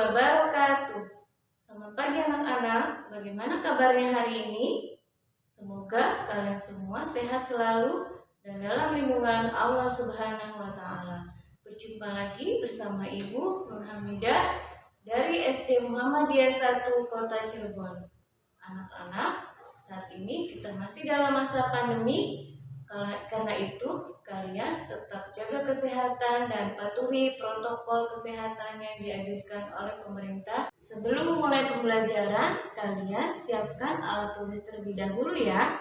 wabarakatuh. Selamat pagi anak-anak, bagaimana kabarnya hari ini? Semoga kalian semua sehat selalu dan dalam lindungan Allah Subhanahu wa Ta'ala. Berjumpa lagi bersama Ibu Nur Hamidah dari SD Muhammadiyah 1 Kota Cirebon. Anak-anak, saat ini kita masih dalam masa pandemi. Karena itu, kalian tetap jaga kesehatan dan patuhi protokol kesehatan yang dianjurkan oleh pemerintah. Sebelum memulai pembelajaran, kalian siapkan alat tulis terlebih dahulu ya.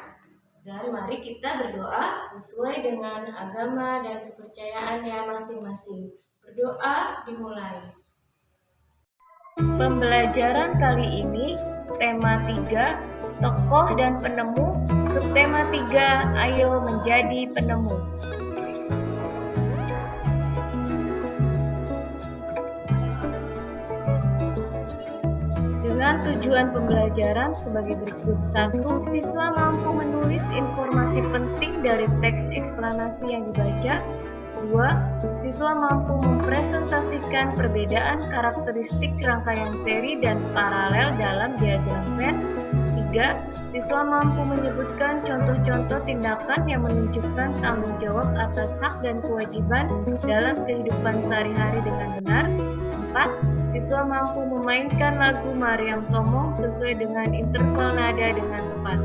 Dan mari kita berdoa sesuai dengan agama dan kepercayaannya masing-masing. Berdoa dimulai. Pembelajaran kali ini tema 3, tokoh dan penemu. Subtema 3, ayo menjadi penemu. Dengan tujuan pembelajaran sebagai berikut. 1. Siswa mampu menulis informasi penting dari teks eksplanasi yang dibaca. 2. Siswa mampu mempresentasikan perbedaan karakteristik rangkaian seri dan paralel dalam diagram Venn. 3. Siswa mampu menyebutkan contoh-contoh tindakan yang menunjukkan tanggung jawab atas hak dan kewajiban dalam kehidupan sehari-hari dengan benar. 4. Siswa mampu memainkan lagu Mariam Tomong sesuai dengan interval nada dengan tepat.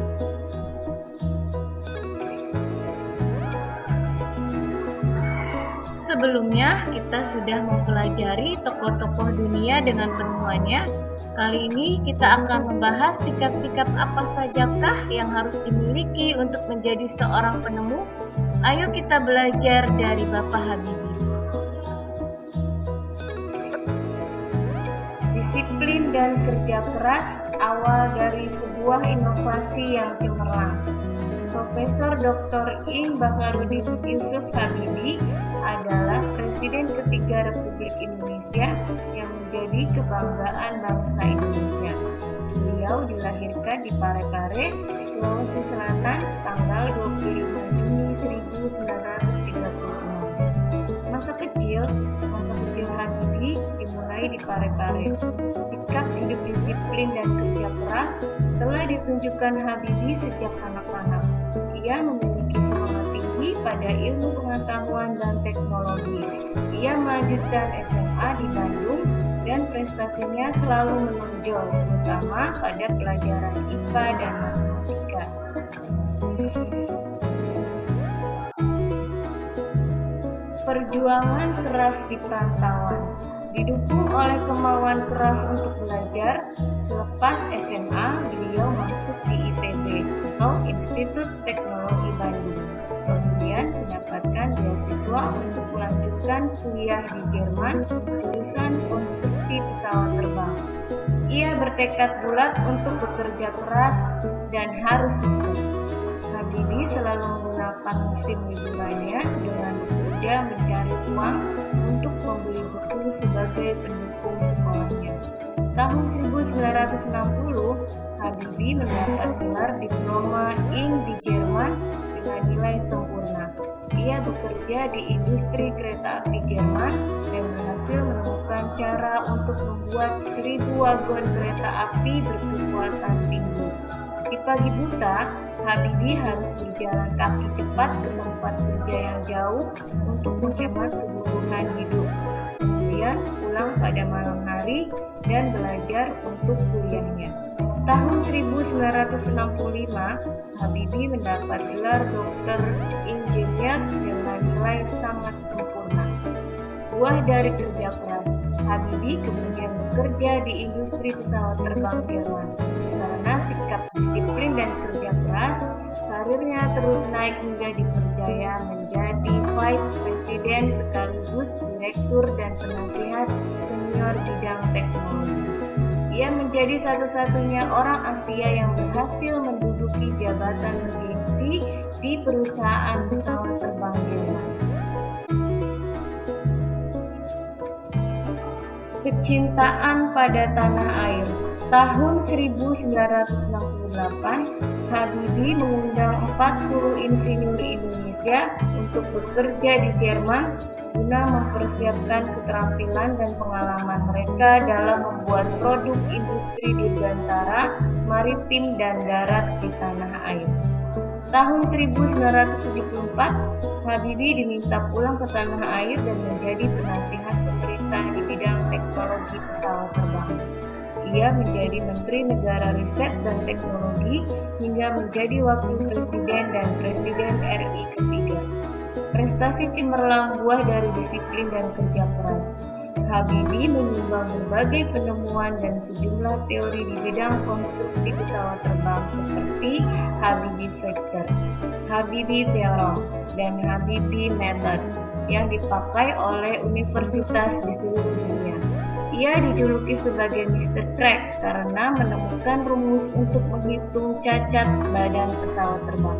Sebelumnya, kita sudah mempelajari tokoh-tokoh dunia dengan penemuannya. Kali ini kita akan membahas sikap-sikap apa sajakah yang harus dimiliki untuk menjadi seorang penemu. Ayo kita belajar dari Bapak Habibie. Disiplin dan kerja keras awal dari sebuah inovasi yang cemerlang. Profesor Dr. Ing Baharudin Yusuf Habibie adalah Presiden ketiga Republik Indonesia yang menjadi kebanggaan bangsa Indonesia. Beliau dilahirkan di Parepare, Sulawesi Selatan, tanggal 25 Juni 1936. Masa kecil Habibie dimulai di Parepare. Sikap hidup disiplin dan kerja keras telah ditunjukkan Habibie sejak anak-anak. Ia memiliki semangat tinggi pada ilmu pengetahuan dan teknologi. Ia melanjutkan SMA di Bandung dan prestasinya selalu menonjol, terutama pada pelajaran IPA dan matematika. Perjuangan keras di perantauan. Didukung oleh kemauan keras untuk belajar, selepas SMA beliau masuk di ITB atau Institut Teknologi Bandung. Kemudian mendapatkan beasiswa untuk melanjutkan kuliah di Jerman, jurusan konstruksi pesawat terbang. Ia bertekad bulat untuk bekerja keras dan harus sukses. Habibie selalu menggunakan musim liburannya dengan bekerja mencari uang untuk membeli buku sebagai pendukung sekolahnya. Tahun 1960, Habibie mendapat gelar diploma Ing di Jerman dengan nilai sempurna. Ia bekerja di industri kereta api Jerman dan berhasil menemukan cara untuk membuat 1000 wagon kereta api berkekuatan tinggi. Di pagi buta, Habibie harus berjalan kaki cepat ke tempat kerja yang jauh untuk menghemat kebutuhan hidup. Kemudian pulang pada malam hari dan belajar untuk kuliahnya. Tahun 1965, Habibie mendapat gelar dokter insinyur dengan nilai sangat sempurna. Buah dari kerja keras, Habibie kemudian bekerja di industri pesawat terbang Jerman. Karena sikap disiplin dan kerja keras, karirnya terus naik hingga dipercaya menjadi Vice President sekaligus Direktur dan Penasihat Senior bidang teknologi. Ia menjadi satu-satunya orang Asia yang berhasil menduduki jabatan bergengsi di perusahaan pesawat terbang Jerman. Kecintaan pada tanah air. Tahun 1968, Habibie mengundang 40 insinyur Indonesia untuk bekerja di Jerman guna mempersiapkan keterampilan dan pengalaman mereka dalam membuat produk industri dirgantara, maritim, dan darat di tanah air. Tahun 1974, Habibie diminta pulang ke tanah air dan menjadi penasihat pemerintah di bidang teknologi pesawat terbang. Ia menjadi Menteri Negara Riset dan Teknologi hingga menjadi Wakil Presiden dan Presiden RI ketiga. Prestasi cemerlang buah dari disiplin dan kerja keras. Habibie menyumbang berbagai penemuan dan sejumlah teori di bidang konstruksi pesawat terbang seperti Habibie Factor, Habibie Theorem, dan Habibie Method yang dipakai oleh universitas di seluruh dunia. Ia dijuluki sebagai Mr. Crack karena menemukan rumus untuk menghitung cacat badan pesawat terbang.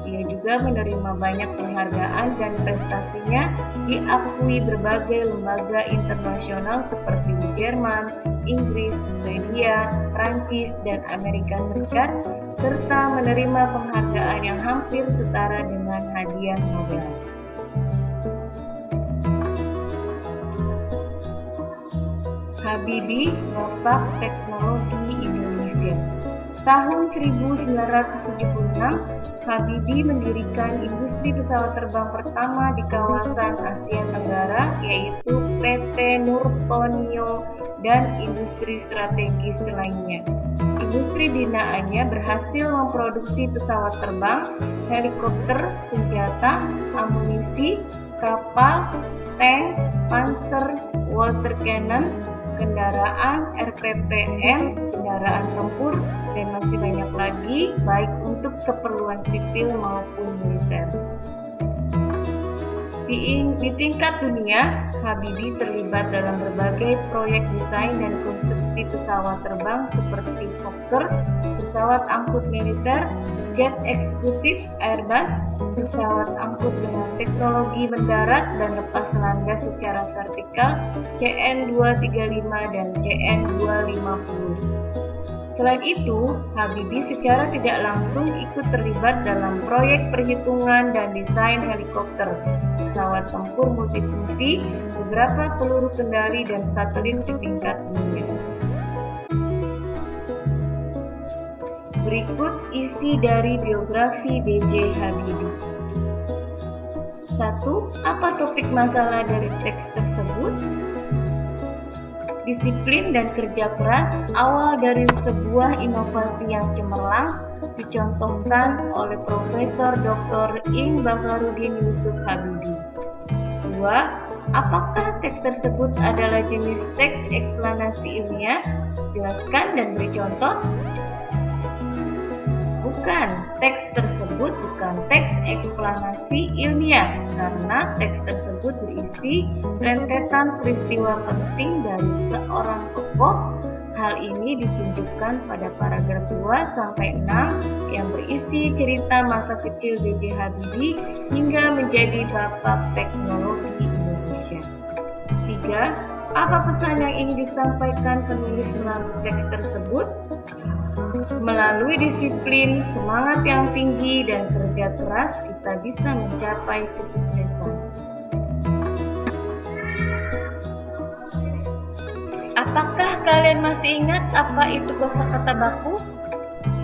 Ia juga menerima banyak penghargaan dan prestasinya diakui berbagai lembaga internasional seperti Jerman, Inggris, Swedia, Prancis, dan Amerika Serikat, serta menerima penghargaan yang hampir setara dengan hadiah Nobel. Habibie, Bapak Teknologi Indonesia. Tahun 1976, Habibie mendirikan industri pesawat terbang pertama di kawasan Asia Tenggara, yaitu PT Nurtonio dan industri strategis lainnya. Industri binaannya berhasil memproduksi pesawat terbang, helikopter, senjata, amunisi, kapal, tank, panzer, water cannon, kendaraan, RPPM, kendaraan tempur, dan masih banyak lagi, baik untuk keperluan sipil maupun militer. Di tingkat dunia, Habibie terlibat dalam berbagai proyek desain dan konstruksi pesawat terbang seperti Fokker, pesawat angkut militer, jet eksekutif Airbus, pesawat angkut dengan teknologi mendarat dan lepas landas secara vertikal CN-235 dan CN-250. Selain itu, Habibie secara tidak langsung ikut terlibat dalam proyek perhitungan dan desain helikopter, pesawat tempur multifungsi, beberapa peluru kendali, dan satelit di tingkat dunia. Berikut isi dari biografi B.J. Habibie. 1. Apa topik masalah dari teks tersebut? Disiplin dan kerja keras awal dari sebuah inovasi yang cemerlang dicontohkan oleh Profesor Dr. Ing Baharudin Yusuf Habibie. 2. Apakah teks tersebut adalah jenis teks eksplanasi ilmiah? Jelaskan dan beri contoh. Bukan, teks tersebut bukan teks eksplanasi ilmiah karena teks tersebut berisi rentetan peristiwa penting dari seorang tokoh. Hal ini ditunjukkan pada paragraf 2 sampai 6 yang berisi cerita masa kecil B.J. Habibie hingga menjadi Bapak Teknologi Indonesia. 3. Apa pesan yang ingin disampaikan penulis melalui teks tersebut? Melalui disiplin, semangat yang tinggi, dan kerja keras, kita bisa mencapai kesuksesan. Apakah kalian masih ingat apa itu kosakata baku?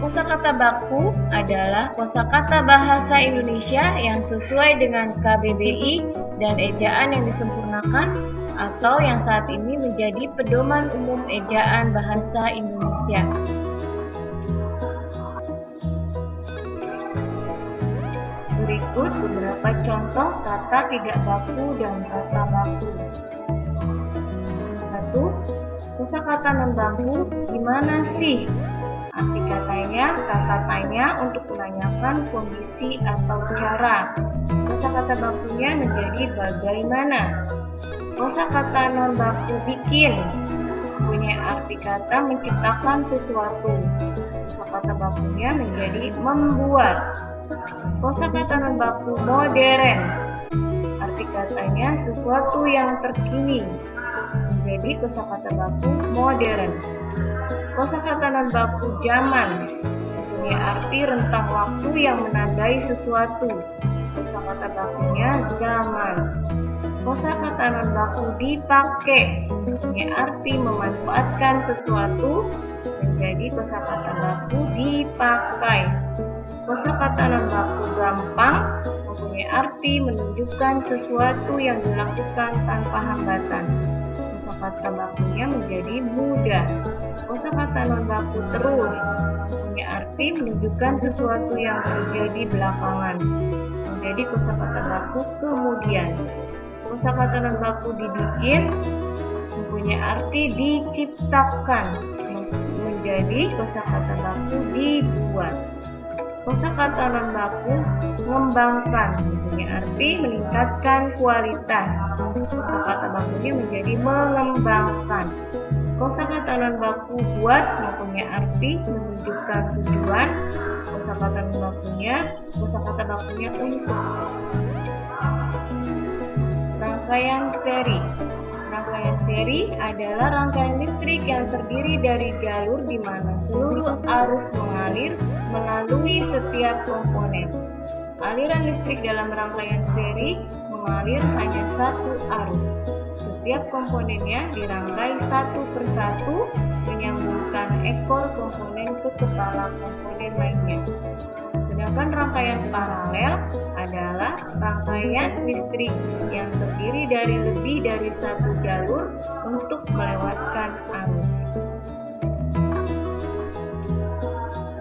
Kosakata baku adalah kosakata bahasa Indonesia yang sesuai dengan KBBI dan ejaan yang disempurnakan atau yang saat ini menjadi pedoman umum ejaan bahasa Indonesia. Berikut beberapa contoh kata tidak baku dan kata baku. 1. Kosakata non baku, gimana sih? Arti kata tanya untuk menanyakan kondisi atau cara. Kosakata bakunya menjadi bagaimana. Kosakata non baku bikin punya arti kata menciptakan sesuatu. Kosakata bakunya menjadi membuat. Kosakata non baku modern, arti katanya sesuatu yang terkini, menjadi kosakata baku modern. Kosakata non baku zaman, punya arti rentang waktu yang menandai sesuatu. Kosakata bakunya zaman. Kosakata non baku dipakai mempunyai arti memanfaatkan sesuatu menjadi kosakata baku dipakai. Kosakata non baku gampang mempunyai arti menunjukkan sesuatu yang dilakukan tanpa hambatan. Kosakata bakunya menjadi mudah. Kosakata non baku terus mempunyai arti menunjukkan sesuatu yang terjadi belakangan. Menjadi kosakata baku kemudian. Kosakata non baku dibikin mempunyai arti diciptakan. Menjadi kosakata baku dibuat. Kosakata non baku mengembangkan mempunyai arti meningkatkan kualitas. Kosakata bakunya menjadi mengembangkan. Kosakata non baku buat mempunyai arti menunjukkan tujuan. Kosakata bakunya untuk. Rangkaian seri. Rangkaian seri adalah rangkaian listrik yang terdiri dari jalur di mana seluruh arus mengalir melalui setiap komponen. Aliran listrik dalam rangkaian seri mengalir hanya satu arus. Setiap komponennya dirangkai satu persatu menyambungkan ekor komponen ke kepala komponen lainnya. Sedangkan rangkaian paralel adalah rangkaian listrik yang terdiri dari lebih dari satu jalur untuk melewatkan arus.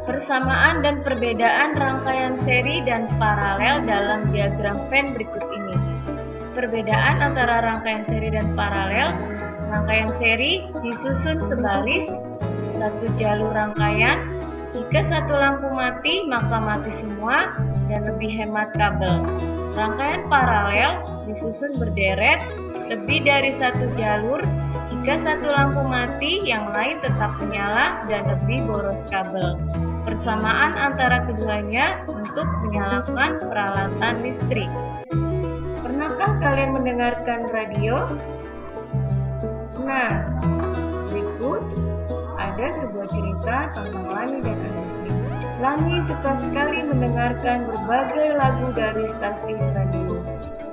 Persamaan dan perbedaan rangkaian seri dan paralel dalam diagram Venn berikut ini. Perbedaan antara rangkaian seri dan paralel. Rangkaian seri disusun sebaris, satu jalur rangkaian. Jika satu lampu mati, maka mati semua dan lebih hemat kabel. Rangkaian paralel disusun berderet, lebih dari satu jalur. Jika satu lampu mati, yang lain tetap menyala dan lebih boros kabel. Persamaan antara keduanya untuk menyalakan peralatan listrik. Pernahkah kalian mendengarkan radio? Nah, berikut ada sebuah cerita tentang Lani dan anaknya. Lani suka sekali mendengarkan berbagai lagu dari stasiun radio.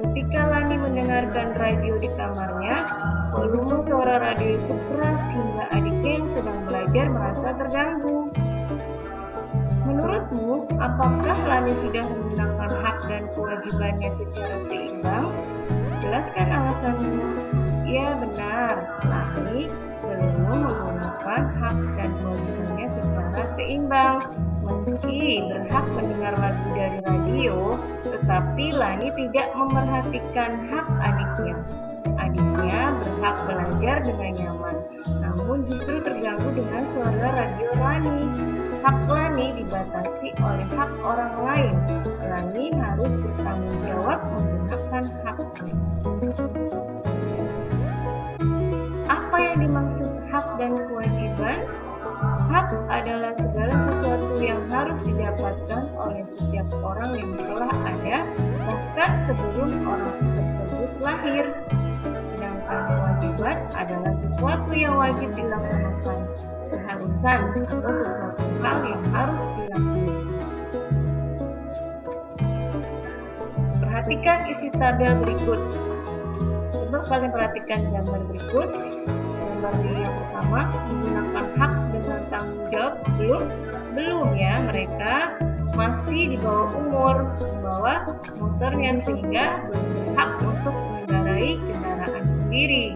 Ketika Lani mendengarkan radio di kamarnya, volume suara radio itu keras hingga adiknya yang sedang belajar merasa terganggu. Menurutmu, apakah Lani sudah menggunakan hak dan kewajibannya secara seimbang? Jelaskan alasanmu. Ya benar, Lani belum menggunakan hak dan kewajibannya secara seimbang. Meski berhak mendengar lagu dari radio, tetapi Lani tidak memerhatikan hak adiknya. Adiknya berhak belajar dengan nyaman, namun justru terganggu dengan suara radio Lani. Hak Lani dibatasi oleh hak orang lain. Lani harus bertanggung jawab menggunakan haknya. Apa yang dimaksud hak dan kewajiban? Hak adalah segala sesuatu yang harus didapatkan oleh setiap orang yang telah ada, bahkan sebelum orang tersebut lahir. Sedangkan kewajiban adalah sesuatu yang wajib dilaksanakan, keharusan atau sesuatu hal yang harus dilaksanakan. Perhatikan isi tabel berikut. Coba kalian perhatikan gambar berikut. Gambar yang pertama, menggunakan hak dengan tanggung jawab belum ya, mereka masih di bawah umur membawa motornya sehingga belum berhak untuk mengendarai kendaraan sendiri.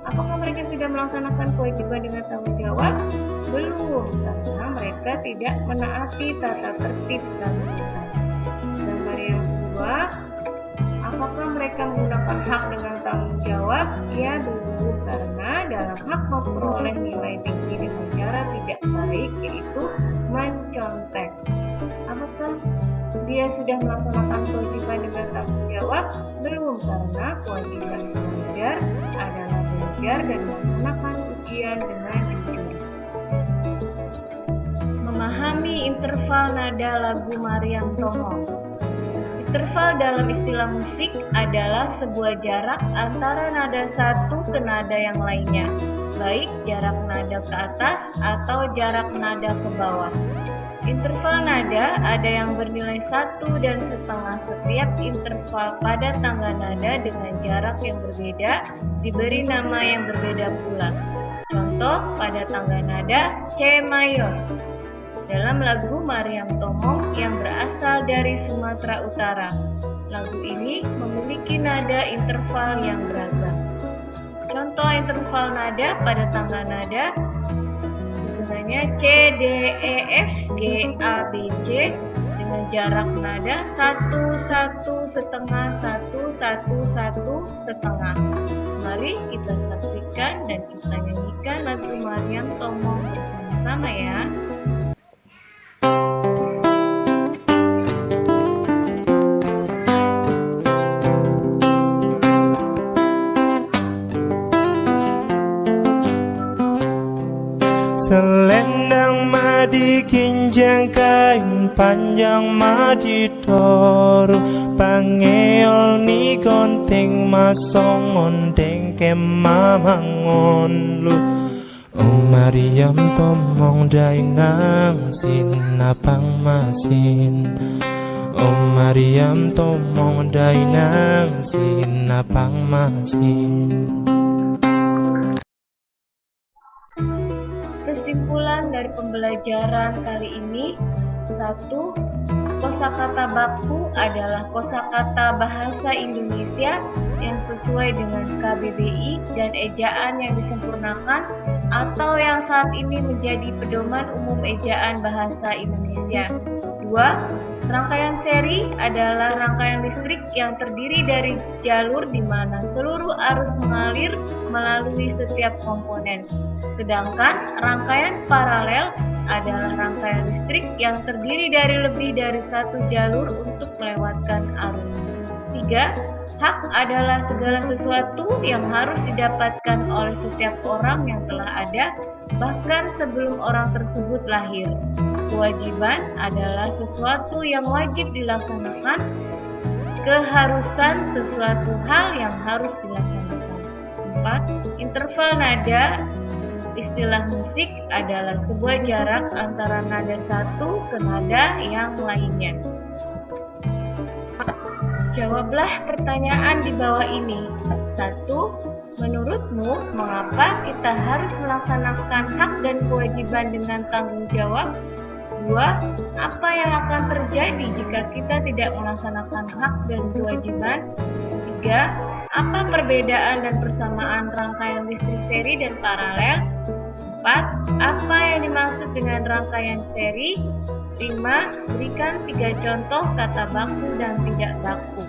Apakah mereka sudah melaksanakan kewajiban dengan tanggung jawab? Belum, karena mereka tidak menaati tata tertib lalu lintas. Gambar yang kedua, apakah mereka menggunakan hak dengan tanggung jawab? Ya belum, karena dalam hak memperoleh nilai tinggi dengan cara tidak baik, yaitu mencontek. Apakah dia sudah melaksanakan kewajiban dengan tanggung jawab? Belum, karena kewajiban belajar adalah belajar dan melaksanakan ujian dengan jujur. Memahami interval nada lagu Mariam Tomo. Interval dalam istilah musik adalah sebuah jarak antara nada satu ke nada yang lainnya, baik jarak nada ke atas atau jarak nada ke bawah. Interval nada ada yang bernilai 1,5 setiap interval pada tangga nada dengan jarak yang berbeda diberi nama yang berbeda pula. Contoh pada tangga nada C mayor dalam lagu Mariam Tomong yang berasal dari Sumatera Utara. Lagu ini memiliki nada interval yang beragam. Contoh interval nada pada tangga nada susunannya C, D, E, F, G, A, B, C dengan jarak nada 1,1,5, 1,1,1,5. Mari kita saksikan dan kita nyanyikan lagu Mariam Tomong bersama-sama ya. Selendang madi kinjang kain panjang madi toru pangeol ni konting masong ondeng kemamangon lu Mariam Tomong dainang sinapang masin Mariam Tomong dainang sinapang masin. Kesimpulan dari pembelajaran kali ini: 1. Kosakata baku adalah kosakata bahasa Indonesia yang sesuai dengan KBBI dan ejaan yang disempurnakan atau yang saat ini menjadi pedoman umum ejaan bahasa Indonesia. 2. Rangkaian seri adalah rangkaian listrik yang terdiri dari jalur di mana seluruh arus mengalir melalui setiap komponen. Sedangkan rangkaian paralel adalah rangkaian listrik yang terdiri dari lebih dari satu jalur untuk melewatkan arus. 3. Hak adalah segala sesuatu yang harus didapatkan oleh setiap orang yang telah ada, bahkan sebelum orang tersebut lahir. Kewajiban adalah sesuatu yang wajib dilaksanakan, keharusan sesuatu hal yang harus dilaksanakan. 4. Interval nada istilah musik adalah sebuah jarak antara nada satu ke nada yang lainnya. Jawablah pertanyaan di bawah ini. 1. Menurutmu, mengapa kita harus melaksanakan hak dan kewajiban dengan tanggung jawab? 2. Apa yang akan terjadi jika kita tidak melaksanakan hak dan kewajiban? 3. Apa perbedaan dan persamaan rangkaian listrik seri dan paralel? 4. Apa yang dimaksud dengan rangkaian seri? 5. Berikan 3 contoh kata baku dan tidak baku.